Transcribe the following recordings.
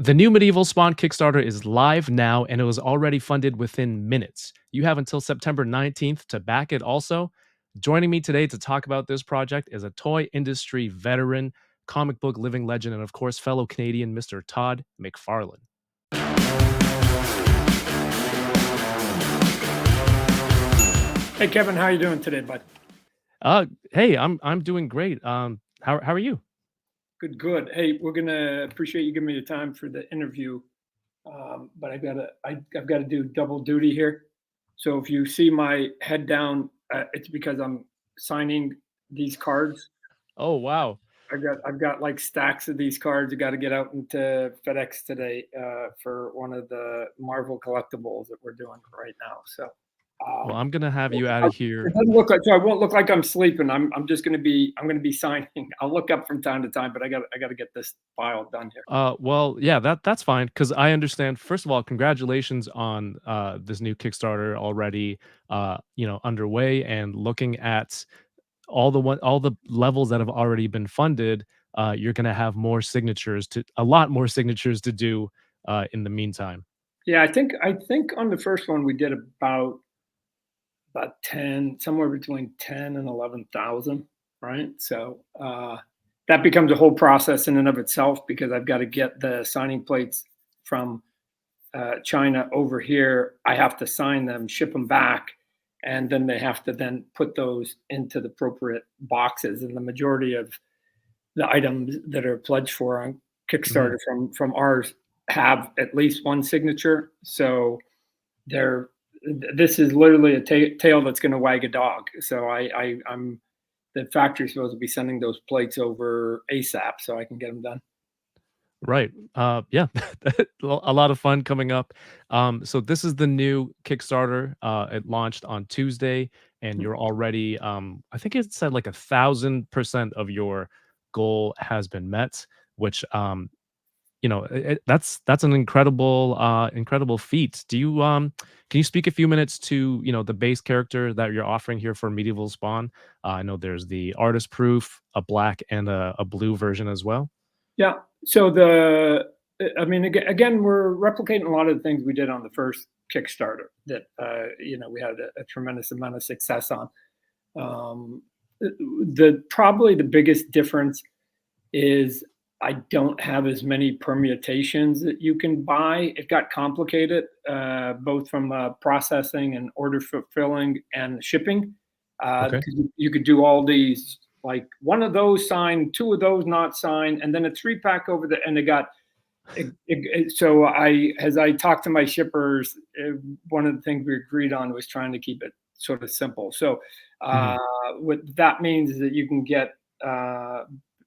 The new Medieval Spawn Kickstarter is live now and it was already funded within minutes. You have until September 19th to back it also. Joining me today to talk about this project is a toy industry veteran, comic book living legend, and of course, fellow Canadian Mr. Todd Mcfarlane. Hey Kevin, how you doing today, bud? Hey, I'm doing great. How are you? Good, good. Hey, we're gonna appreciate you giving me the time for the interview, but I've got to do double duty here. So if you see my head down, it's because I'm signing these cards. Oh wow. I've got like stacks of these cards. I got to get out into FedEx today for one of the Marvel collectibles that we're doing right now. So Well, um, I'm gonna have you out of It here. doesn't look like, so I won't look like I'm sleeping. I'm just gonna be signing. I'll look up from time to time, but I gotta get this file done here. Well, yeah, that's fine because I understand. First of all, congratulations on this new Kickstarter already, underway and looking at all the levels that have already been funded. You're gonna have a lot more signatures to do in the meantime. Yeah, I think on the first one we did about 10, somewhere between 10 and 11,000, right? So that becomes a whole process in and of itself because I've got to get the signing plates from China over here. I have to sign them, ship them back, and then they have to then put those into the appropriate boxes. And the majority of the items that are pledged for on Mhm. Kickstarter from ours have at least one signature. So they're this is literally a tail that's going to wag a dog. So I'm the factory's supposed to be sending those plates over ASAP so I can get them done. Right. Yeah, a lot of fun coming up. So this is the new Kickstarter. It launched on Tuesday, and you're already, I think it said like 1,000% of your goal has been met, which, that's an incredible feat. Can you speak a few minutes to the base character that you're offering here for Medieval Spawn? I know there's the artist proof, a black and a blue version as well. Yeah. So I mean, again, we're replicating a lot of the things we did on the first Kickstarter that we had a tremendous amount of success on. Um, the probably the biggest difference is I don't have as many permutations that you can buy. It got complicated, both from processing and order fulfilling and shipping. Okay. 'Cause you could do all these, like one of those signed, two of those not signed, and then a three pack over there. And they got so as I talked to my shippers, one of the things we agreed on was trying to keep it sort of simple. So uh, Mhm. what that means is that you can get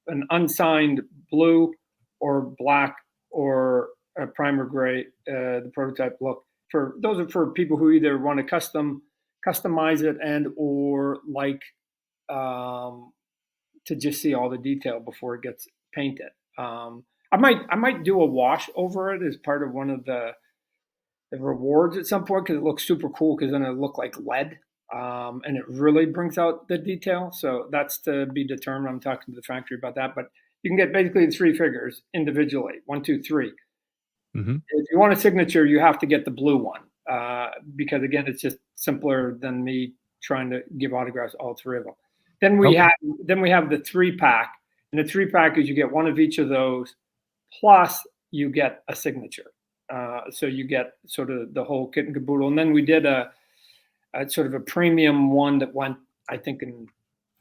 an unsigned blue or black or a primer gray, the prototype look. For those are for people who either want to customize it and or like um, to just see all the detail before it gets painted. I might do a wash over it as part of one of the rewards at some point because it looks super cool because then it'll look like lead. And it really brings out the detail. So that's to be determined. I'm talking to the factory about that. But you can get basically the three figures individually, one, two, three. Mhm. If you want a signature, you have to get the blue one because again, it's just simpler than me trying to give autographs all three of them. Then we Okay. have then we have the three pack, and the three pack is you get one of each of those, plus you get a signature. So you get sort of the whole kit and caboodle. And then we did a sort of a premium one that went, I think, in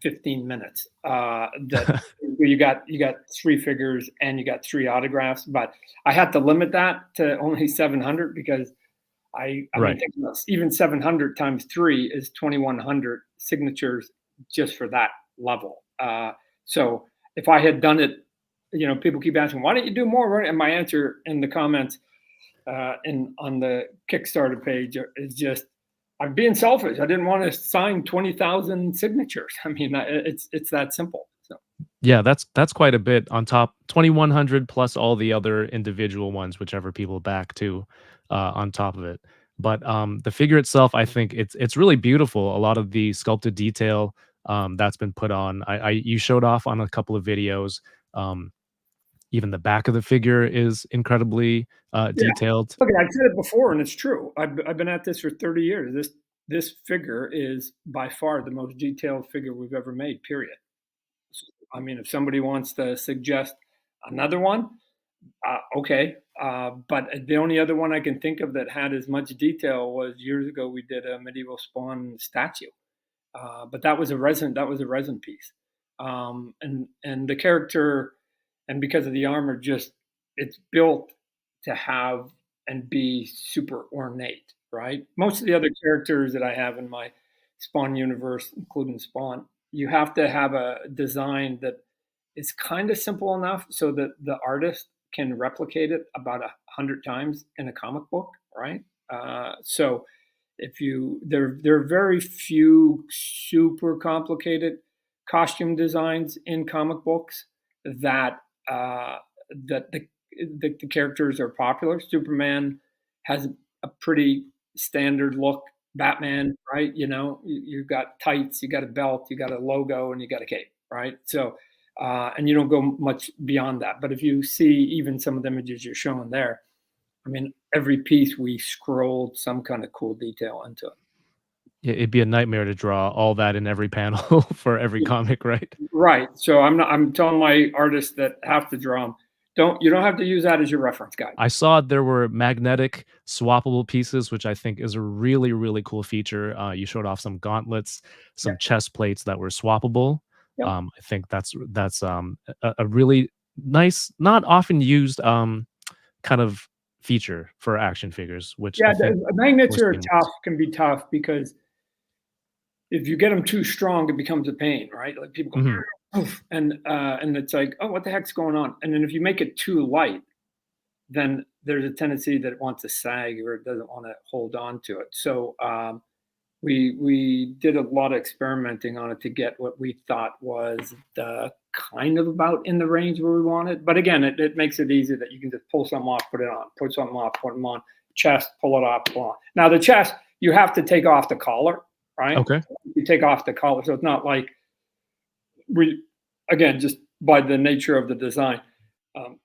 15 minutes. That you got three figures and you got three autographs, but I had to limit that to only 700 because I mean, Right. think about even 700 times three is 2,100 signatures just for that level. So if I had done it, people keep asking, why don't you do more? Right? And my answer in the comments in on the Kickstarter page is just, I'm being selfish. I didn't want to sign 20,000 signatures. I mean, it's that simple. So Yeah, that's quite a bit on top 2,100 plus all the other individual ones, whichever people back to, on top of it. But, the figure itself, I think it's really beautiful. A lot of the sculpted detail, that's been put on. I You showed off on a couple of videos. Um, Even the back of the figure is incredibly, Yeah. detailed. Look, I've said it before, and it's true. I've been at this for 30 years. This figure is by far the most detailed figure we've ever made, period. I mean, if somebody wants to suggest another one, okay. But the only other one I can think of that had as much detail was years ago we did a medieval spawn statue. But that was a resin piece. And the character, and because of the armor, just it's built to have and be super ornate, right? Most of the other characters that I have in my Spawn universe, including Spawn, you have to have a design that is kind of simple enough so that the artist can replicate it about 100 times in a comic book, right? So if you there are very few super complicated costume designs in comic books that that the characters are popular. Superman has a pretty standard look. Batman, right? You've got tights, you got a belt, you got a logo, and you got a cape, right? So, and you don't go much beyond that. But if you see even some of the images you're showing there, I mean, every piece we scrolled some kind of cool detail into it. It'd be a nightmare to draw all that in every panel for every comic, right? Right. So I'm telling my artists that have to draw them, you don't have to use that as your reference guide. I saw there were magnetic swappable pieces, which I think is a really, really cool feature. You showed off some gauntlets, Yeah. some chest plates that were swappable. Yep. I think that's a really nice, not often used kind of feature for action figures, which I Yeah. think Magnets we're are seeing. tough, can be tough because if you get them too strong, it becomes a pain, right? Like people Mhm. go, "Oof," and it's like, oh, what the heck's going on? And then if you make it too light, then there's a tendency that it wants to sag or it doesn't want to hold on to it. So we did a lot of experimenting on it to get what we thought was the kind of about in the range where we wanted. But again, it makes it easy that you can just pull something off, put it on, put something off, put them on, chest, pull it off, pull on. Now the chest, you have to take off the collar, right? Okay. You take off the collar, so it's not like we, again, just by the nature of the design, um,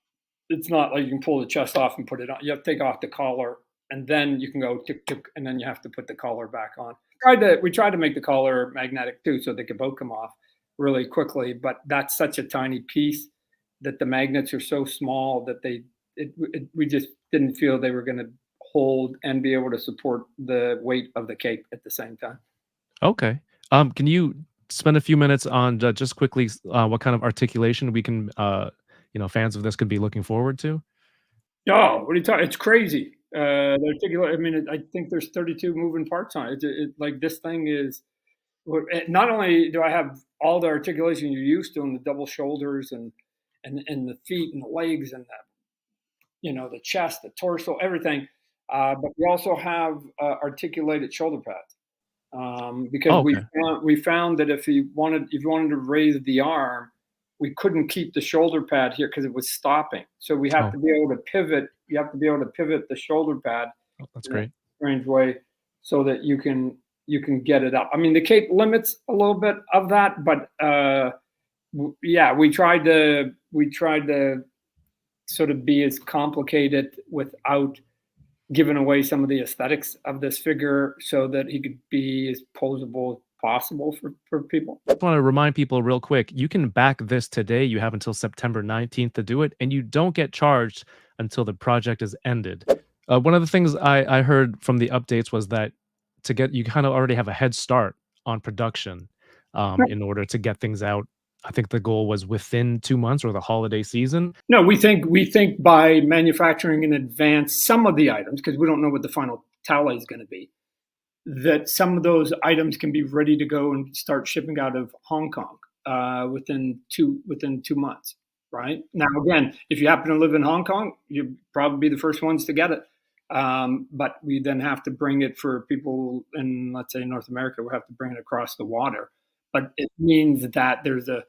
it's not like you can pull the chest off and put it on. You have to take off the collar, and then you can go tick tick, and then you have to put the collar back on. We tried to make the collar magnetic too, so they could both come off really quickly. But that's such a tiny piece that the magnets are so small that we just didn't feel they were going to hold and be able to support the weight of the cape at the same time. Okay. Can you spend a few minutes on just quickly what kind of articulation we can, fans of this could be looking forward to? Oh, what are you talking? It's crazy. The articulate. I mean, I think there's 32 moving parts on it. Like this thing is. Not only do I have all the articulation you're used to, and the double shoulders, and the feet and the legs, and the chest, the torso, everything, but we also have articulated shoulder pads because Oh, we okay. found that if you wanted to raise the arm, we couldn't keep the shoulder pad here because it was stopping. So we have Oh, to be able to pivot. You have to be able to pivot the shoulder pad oh, that's in a great. strange way so that you can get it up. I mean, the cape limits a little bit of that, but yeah, we tried to sort of be as complicated without giving away some of the aesthetics of this figure so that he could be as posable as possible for people. Just want to remind people real quick, you can back this today. You have until September 19th to do it, and you don't get charged until the project is ended. One of the things I heard from the updates was that you kind of already have a head start on production in order to get things out. I think the goal was within 2 months or the holiday season. No, we think by manufacturing in advance some of the items, because we don't know what the final tally is going to be, that some of those items can be ready to go and start shipping out of Hong Kong within 2 months. Right now, again, if you happen to live in Hong Kong, you'd probably be the first ones to get it. But we then have to bring it for people in, let's say, North America. We have to bring it across the water. But it means that there's a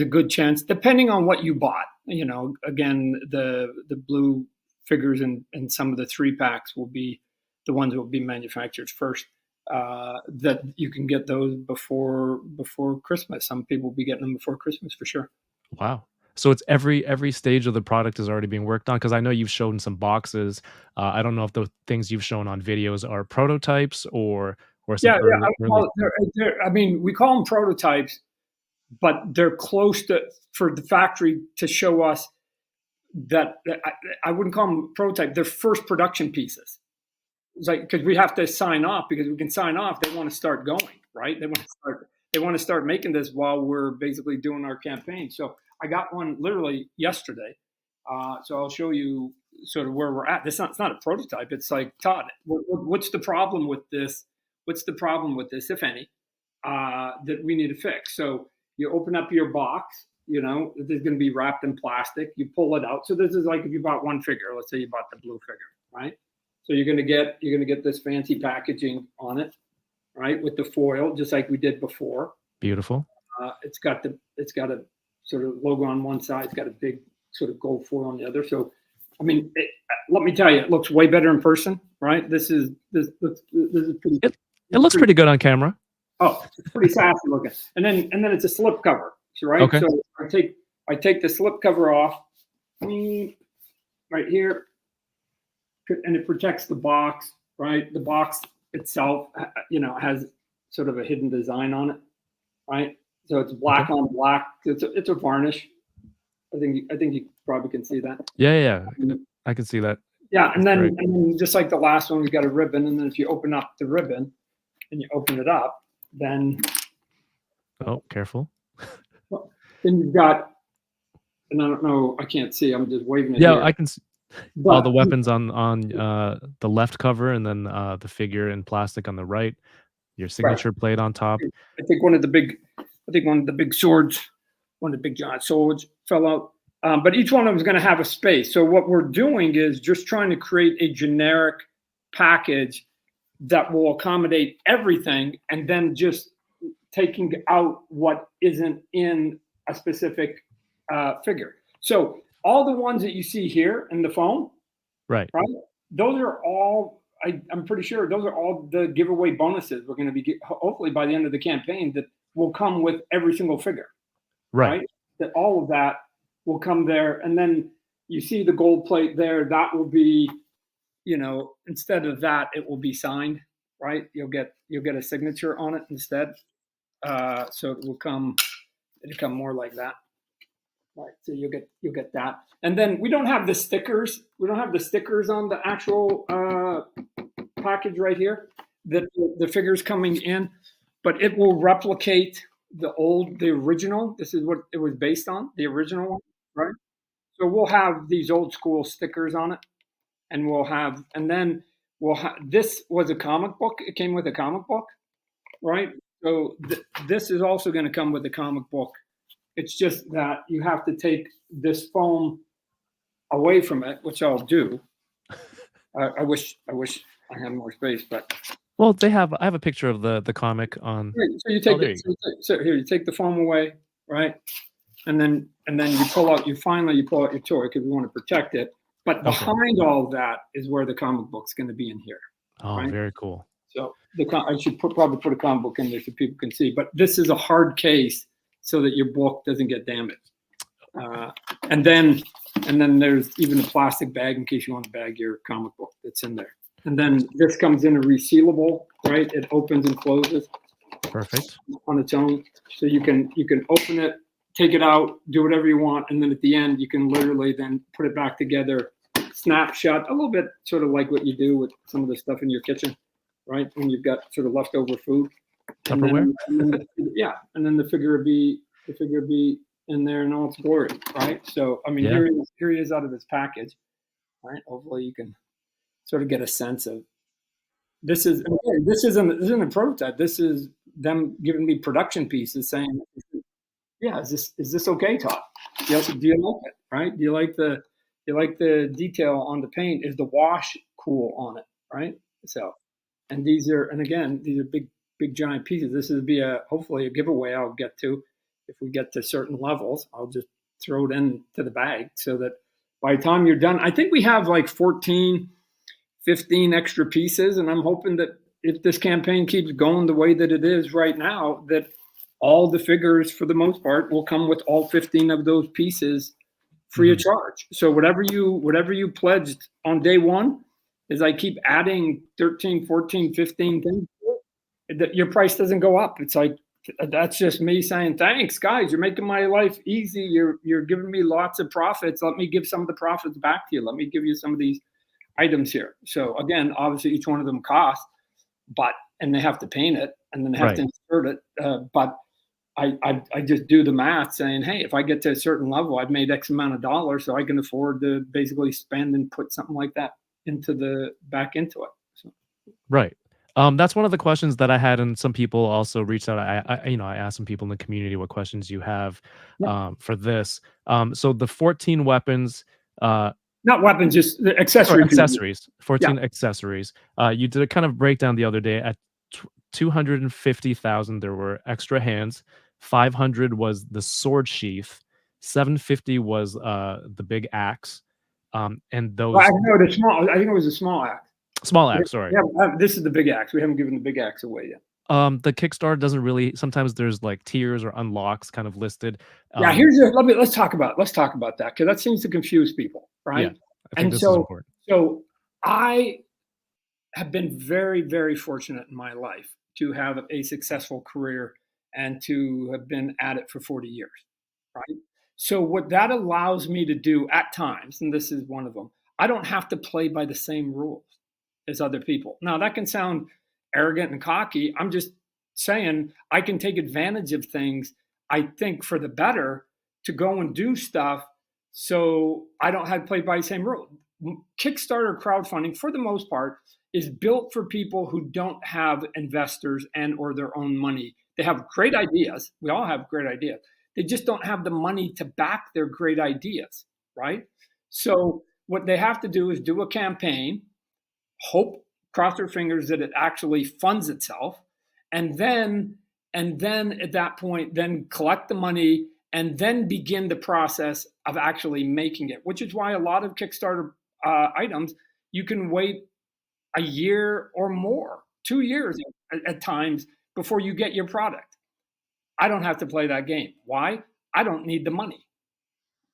good chance, depending on what you bought. Again, the blue figures and some of the 3 packs will be the ones that will be manufactured first. That you can get those before Christmas. Some people will be getting them before Christmas for sure. Wow. So it's every stage of the product is already being worked on? Because I know you've shown some boxes. I don't know if the things you've shown on videos are prototypes or some Yeah, yeah. I early would call early. it, I mean, we call them prototypes, but they're close to for the factory to show us that I wouldn't call them prototype. They're first production pieces. It's like because we have to sign off because we can sign off. They want to start going, right? They want to start making this while we're basically doing our campaign. So I got one literally yesterday. So I'll show you sort of where we're at. It's not a prototype. It's like Todd, what's the problem with this? What's the problem with this, if any, that we need to fix? So you open up your box. You know, this is going to be wrapped in plastic. You pull it out. So this is like if you bought one figure. Let's say you bought the blue figure, right? So you're gonna get this fancy packaging on it, right, with the foil, just like we did before. Beautiful. It's got a sort of logo on one side. It's got a big sort of gold foil on the other. So, I mean, let me tell you, it looks way better in person, right? This is pretty. It looks pretty good on camera. Oh, it's pretty sassy looking. And then it's a slip cover, right? Okay. So I take the slip cover off, right here, and it protects the box, right? The box itself, you know, has sort of a hidden design on it, right? So it's black on black. It's a varnish. I think you probably can see that. Yeah, yeah. I can see that. Yeah, and That's great. then just like the last one, we've got a ribbon, and then if you open up the ribbon and you open it up, then Oh, careful. you've got, and I don't know, I can't see. I'm just waving it Yeah, here. I can see all the weapons on the left cover, and then the figure in plastic on the right. Your Right. signature plate on top. I think one of the big swords, one of the big giant swords fell out. But each one of them is going to have a space. So what we're doing is just trying to create a generic package that will accommodate everything, and then just taking out what isn't in a specific figure. So all the ones that you see here in the foam, Right. right? Those are all. I'm pretty sure those are all the giveaway bonuses we're going to be hopefully by the end of the campaign that will come with every single figure, Right. right? That all of that will come there, and then you see the gold plate there. That will be, you know, instead of that, it will be signed, right? You'll get a signature on it instead. So it'll come more like that. Right, so you'll get that, and then we don't have the stickers. We don't have the stickers on the actual package right here. That the figures coming in, but it will replicate the original. This is what it was based on, the original one, right? So we'll have these old school stickers on it, and then this was a comic book. It came with a comic book, right? So this is also going to come with a comic book. It's just that you have to take this foam away from it, which I'll do. I wish I had more space, but Well, I have a picture of the comic on. so you take there it. you So here you take the foam away, right? And then you pull out. You pull out your toy because we want to protect it. But behind all of that is where the comic book's going to be in here. Oh, right? very cool. So I should probably put a comic book in there so people can see. But this is a hard case so that your book doesn't get damaged. And then there's even a plastic bag in case you want to bag your comic book that's in there. And then this comes in a resealable, right? It opens and closes. Perfect. On its own. So you can open it, take it out, do whatever you want, and then at the end you can literally then put it back together, snap shut, a little bit sort of like what you do with some of the stuff in your kitchen, right? When you've got sort of leftover food. Tupperware? And then the figure would be in there in all its glory, right? So I mean, here he is out of this package, right? Hopefully you can sort of get a sense of this isn't a prototype. This is them giving me production pieces saying, yeah, is this okay, Todd? Do you like it? Right? Do you like the detail on the paint? Is the wash cool on it? Right? So, and these are big giant pieces. This would be hopefully a giveaway I'll get to if we get to certain levels. I'll just throw it into the bag so that by the time you're done, I think we have like 14, 15 extra pieces, and I'm hoping that if this campaign keeps going the way that it is right now, that all the figures for the most part will come with all 15 of those pieces free of Mhm. charge. So whatever you pledged on day one, is I keep adding 13, 14, 15 things, that your price doesn't go up. It's like, that's just me saying, thanks, guys. You're making my life easy. You're giving me lots of profits. Let me give some of the profits back to you. Let me give you some of these items here. So again, obviously each one of them costs, but and they have to paint it and then they have to Right. insert it. But I just do the math saying, hey, if I get to a certain level, I've made X amount of dollars, so I can afford to basically spend and put something like that back into it. So, Right. That's one of the questions that I had, and some people also reached out. I asked some people in the community what questions you have yeah, for this. So the 14 weapons, uh, not weapons, just the or accessory pieces. accessories, Yeah, 14 accessories. You did a kind of breakdown the other day at 250,000. There were extra hands. 500 was the sword sheath. 750 was the big axe. And well, I those know the small. I think it was a small axe. small We axe. Sorry. this is the big axe. We haven't given the big axe away yet. The Kickstarter doesn't really, sometimes there's like tiers or unlocks kind of listed. Yeah, Um, let's talk about that, because that seems to confuse people, yeah, right? I think And this is so important. so I have been very, very fortunate in my life to have a successful career and to have been at it for 40 years, right? So what that allows me to do at times, and this is one of them, I don't have to play by the same rules as other people. Now that can sound arrogant and cocky. I'm just saying I can take advantage of things, I think, for the better, to go and do stuff so I don't have to play by the same rule. Kickstarter crowdfunding, for the most part, is built for people who don't have investors and or their own money. They have great ideas. We all have great ideas. They just don't have the money to back their great ideas, right? So what they have to do is do a campaign, hope, cross their fingers that it actually funds itself, and then at that point, then collect the money and then begin the process of actually making it. Which is why a lot of Kickstarter items, you can wait a year or more, 2 years at times, before you get your product. I don't have to play that game. Why? I don't need the money.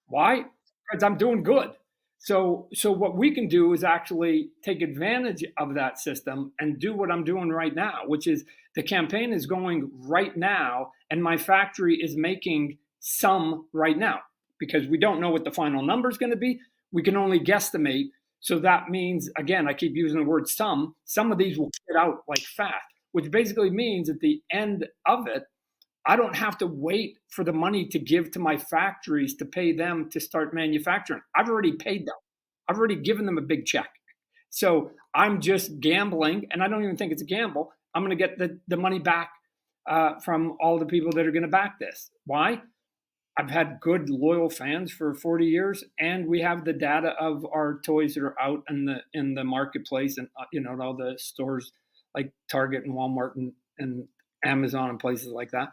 Why? Because I'm doing good. So what we can do is actually take advantage of that system and do what I'm doing right now, which is the campaign is going right now, and my factory is making some right now, because we don't know what the final number is going to be. We can only guesstimate. So that means, again, I keep using the word some. Some of these will get out like fast, which basically means at the end of it, I don't have to wait for the money to give to my factories to pay them to start manufacturing. I've already paid them. I've already given them a big check. So I'm just gambling, and I don't even think it's a gamble. I'm going to get the money back from all the people that are going to back this. Why? I've had good, loyal fans for 40 years, and we have the data of our toys that are out in the marketplace, and all the stores like Target and Walmart and Amazon and places like that.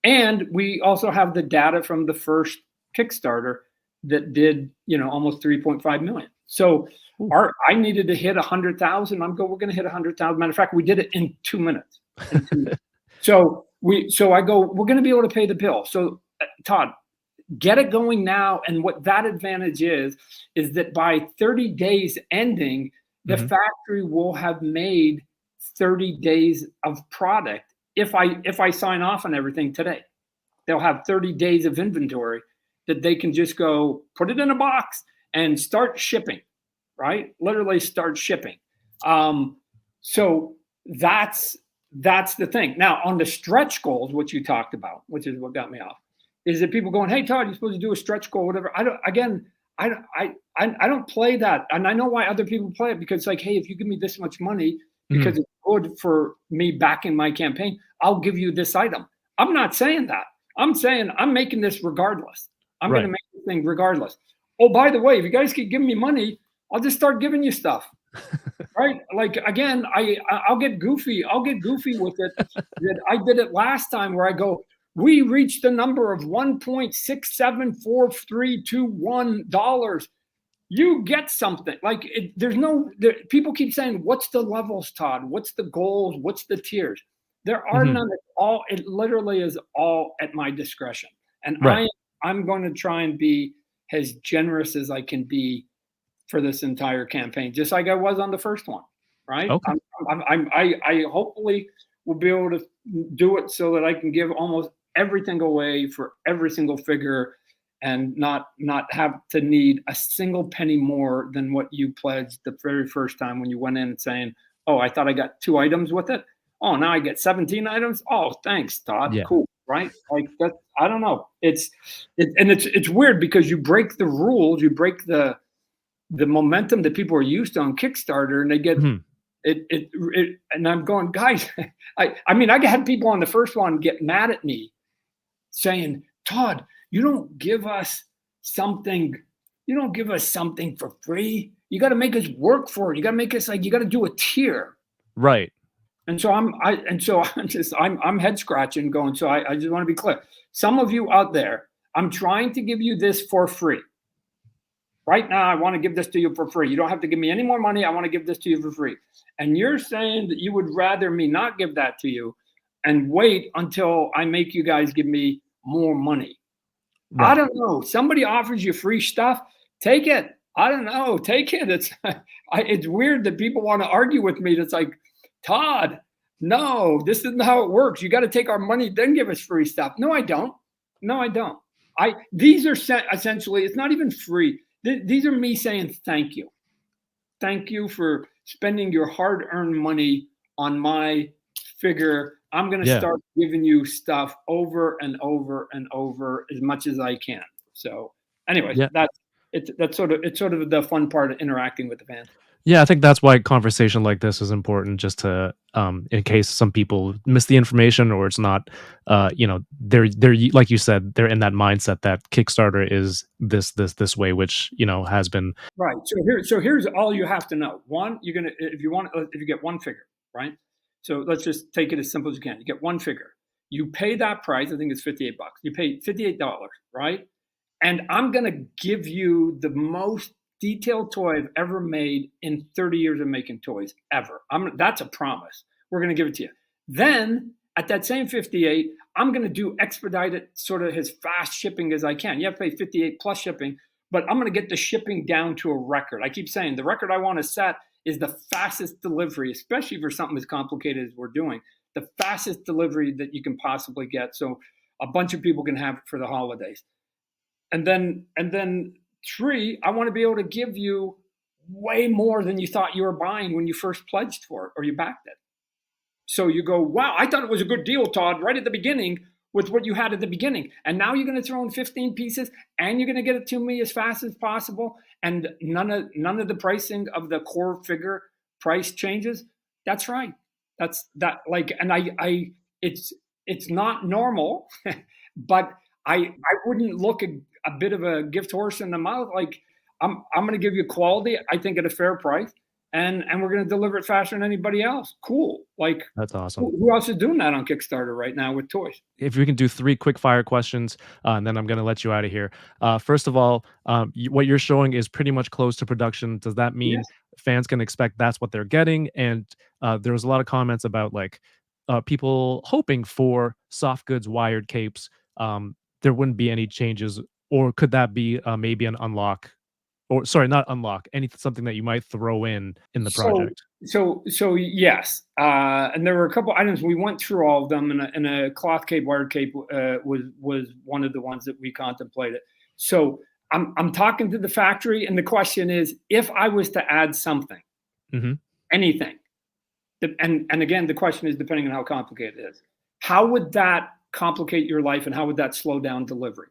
And we also have the data from the first Kickstarter that did, almost 3.5 million. So Ooh. I needed to hit 100,000. We're going to hit 100,000. Matter of fact, we did it in 2 minutes. So I go, we're going to be able to pay the bill. So Todd, get it going now. And what that advantage is that by 30 days ending, the Mhm. factory will have made 30 days of product. If I sign off on everything today, they'll have 30 days of inventory that they can just go put it in a box and start shipping, right? Literally start shipping. So that's the thing. Now on the stretch goals, what you talked about, which is what got me off, is that people going, "Hey Todd, you're supposed to do a stretch goal, whatever." I don't play that, and I know why other people play it, because it's like, hey, if you give me this much money, Mhm. because it's good for me backing my campaign, I'll give you this item. I'm not saying that. I'm saying I'm making this regardless. I'm going to Right. make the thing regardless. Oh, by the way, if you guys keep giving me money, I'll just start giving you stuff. Right? Like again, I'll get goofy. I'll get goofy with it. That I did it last time where I go, we reached the number of $1.67432 you get something like there's no people keep saying, what's the levels, Todd? What's the goals? What's the tiers? There are Mhm. none. It literally is all at my discretion. And Right. I'm going to try and be as generous as I can be for this entire campaign, just like I was on the first one, right? Okay. I hopefully will be able to do it so that I can give almost everything away for every single figure and not have to need a single penny more than what you pledged the very first time when you went in saying, "Oh, I thought I got 2 items with it. Oh, now I get 17 items? Oh, thanks, Todd. Yeah. Cool." Right? Like that I don't know. It's weird because you break the rules, you break the momentum that people are used to on Kickstarter, and they get Mhm. and I'm going, guys. I mean, I had people on the first one get mad at me saying, Todd, you don't give us something, you don't give us something for free. You got to make us work for it. You got to make us like you got to do a tier. Right. And so I'm head scratching, going. So I just want to be clear. Some of you out there, I'm trying to give you this for free. Right now, I want to give this to you for free. You don't have to give me any more money. I want to give this to you for free. And you're saying that you would rather me not give that to you and wait until I make you guys give me more money. I Right. don't know. Somebody offers you free stuff, take it. I don't know. Take it. It's weird that people want to argue with me. That's like, Todd, no, this isn't how it works. You got to take our money, then give us free stuff. No, I don't. No, I don't. These are essentially, it's not even free. These are me saying thank you. Thank you for spending your hard-earned money on my figure. I'm going to Yeah. start giving you stuff over and over and over as much as I can. So, anyways, Yeah. that's sort of the fun part of interacting with the fans. Yeah, I think that's why conversation like this is important just to in case some people miss the information or it's not like you said, they're in that mindset that Kickstarter is this way, which, has been. Right. So here's all you have to know. One, you're gonna if you get one figure, right? So let's just take it as simple as you can. You get one figure. You pay that price. I think it's $58. You pay $58, right? And I'm going to give you the most detailed toy I've ever made in 30 years of making toys ever. That's a promise. We're going to give it to you. Then at that same 58, I'm going to do expedited sort of as fast shipping as I can. You have to pay 58 plus shipping, but I'm going to get the shipping down to a record. I keep saying the record I want to set is the fastest delivery, especially for something as complicated as we're doing, the fastest delivery that you can possibly get. So a bunch of people can have it for the holidays. And then three, I want to be able to give you way more than you thought you were buying when you first pledged for it or you backed it. So you go, wow, I thought it was a good deal, Todd, right at the beginning with what you had at the beginning. And now you're going to throw in 15 pieces and you're going to get it to me as fast as possible. And none of the pricing of the core figure price changes. That's right. That's that like, and I it's not normal, but I wouldn't look a bit of a gift horse in the mouth. Like I'm going to give you quality, I think, at a fair price, and we're going to deliver it faster than anybody else. Cool. Like That's awesome. who else is doing that on Kickstarter right now with toys? If we can do 3 quick fire questions, and then I'm gonna let you out of here. First of all, what you're showing is pretty much close to production. Does that mean Yes. fans can expect that's what they're getting? And, there was a lot of comments about, like, people hoping for soft goods wired capes. There wouldn't be any changes, or could that be, maybe an unlock, or sorry, not unlock, something that you might throw in the So project? so yes, and there were a couple items we went through all of them, and a cloth cape, wired cape was one of the ones that we contemplated. So I'm talking to the factory, and the question is, if I was to add something, Mhm. anything, and again, the question is depending on how complicated it is, how would that complicate your life, and how would that slow down delivery?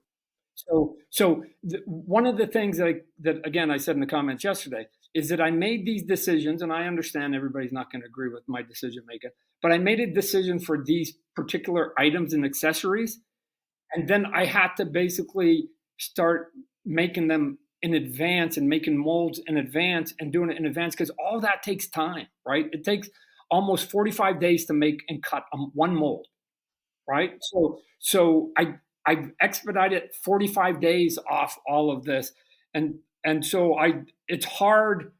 One of the things that again I said in the comments yesterday is that I made these decisions, and I understand everybody's not going to agree with my decision making, but I made a decision for these particular items and accessories, and then I had to basically start making them in advance and making molds in advance and doing it in advance because all that takes time, right? It takes almost 45 days to make and cut one mold, right? I've expedited 45 days off all of this, and so I it's hard.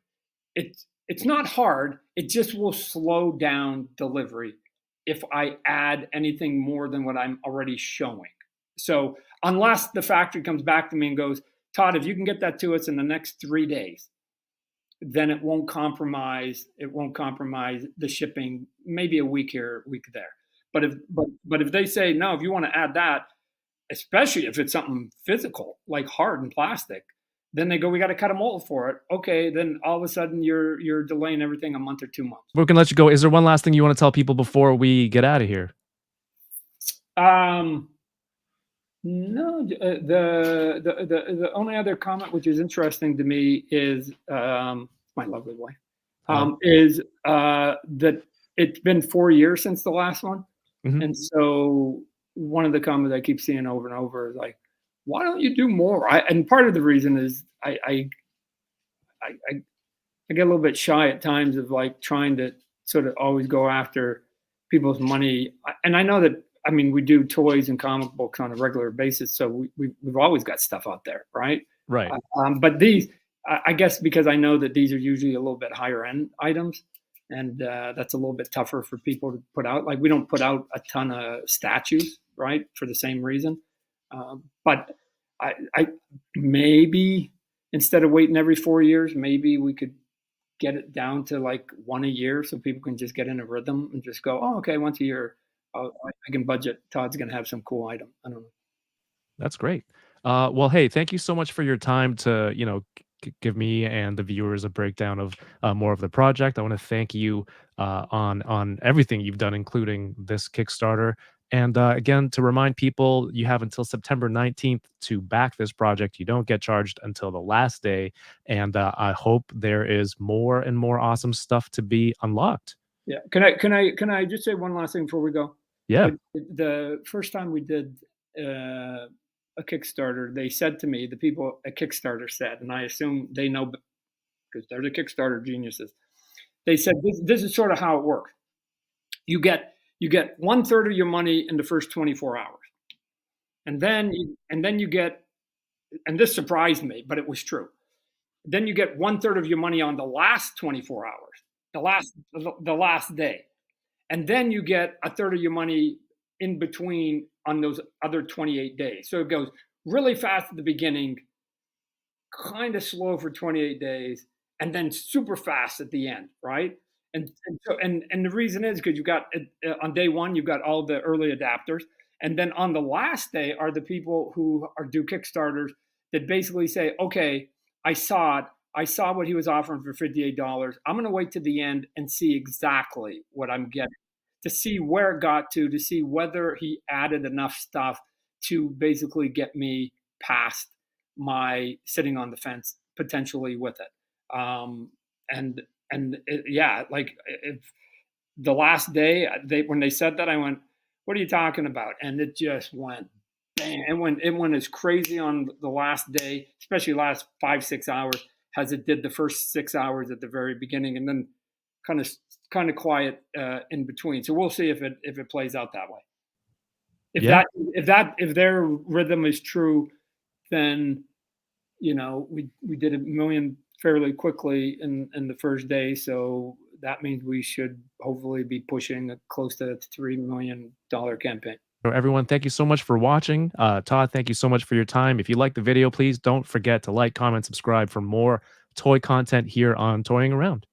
It's not hard. It just will slow down delivery if I add anything more than what I'm already showing. So unless the factory comes back to me and goes, Todd, if you can get that to us in the next 3 days, then it won't compromise the shipping, maybe a week here, a week there. But if they say no, if you want to add that, especially if it's something physical like hard and plastic, then they go, we got to cut a mold for it. Okay, then all of a sudden you're delaying everything a month or 2 months. We're gonna let you go. Is there one last thing you want to tell people before we get out of here? Um, no, the only other comment which is interesting to me is my lovely wife Hello. is that it's been 4 years since the last one, Mhm. and so one of the comments I keep seeing over and over is like, "Why don't you do more?" And part of the reason is I I get a little bit shy at times of like trying to sort of always go after people's money. And I know that, I mean, we do toys and comic books on a regular basis, so we've always got stuff out there, right? Right. But these, I guess, because I know that these are usually a little bit higher end items, and that's a little bit tougher for people to put out. Like we don't put out a ton of statues, right, for the same reason. But I maybe instead of waiting every 4 years, maybe we could get it down to like one a year so people can just get in a rhythm and just go, oh, okay, once a year, I can budget. Todd's going to have some cool item. I don't know. That's great. Well, hey, thank you so much for your time to, give me and the viewers a breakdown of more of the project. I want to thank you on everything you've done, including this Kickstarter. And again, to remind people, you have until September 19th to back this project. You don't get charged until the last day. And I hope there is more and more awesome stuff to be unlocked. Yeah. Can I just say one last thing before we go? Yeah. The first time we did a Kickstarter, they said to me, the people at Kickstarter said, and I assume they know because they're the Kickstarter geniuses. They said this is sort of how it works. You get 1/3 of your money in the first 24 hours, and then you get, and this surprised me, but it was true. Then you get 1/3 of your money on the last 24 hours, the last day, and then you get a third of your money in between on those other 28 days. So it goes really fast at the beginning, kind of slow for 28 days, and then super fast at the end, right? And the reason is because you got on day one you've got all the early adapters, and then on the last day are the people who are do Kickstarters that basically say, okay, I saw it. I saw what he was offering for $58. I'm going to wait to the end and see exactly what I'm getting, to see where it got to see whether he added enough stuff to basically get me past my sitting on the fence potentially with it. Yeah, like if the last day they when they said that, I went, "What are you talking about?" And it just went bang. It went as crazy on the last day, especially last 5 6 hours, as it did the first 6 hours at the very beginning, and then kind of kind of quiet in between. So we'll see if it plays out that way. If Yeah. if their rhythm is true, then we did a million fairly quickly in the first day, so that means we should hopefully be pushing a close to $3 million campaign. So everyone, thank you so much for watching. Todd, thank you so much for your time. If you like the video, please don't forget to like, comment, subscribe for more toy content here on Toying Around.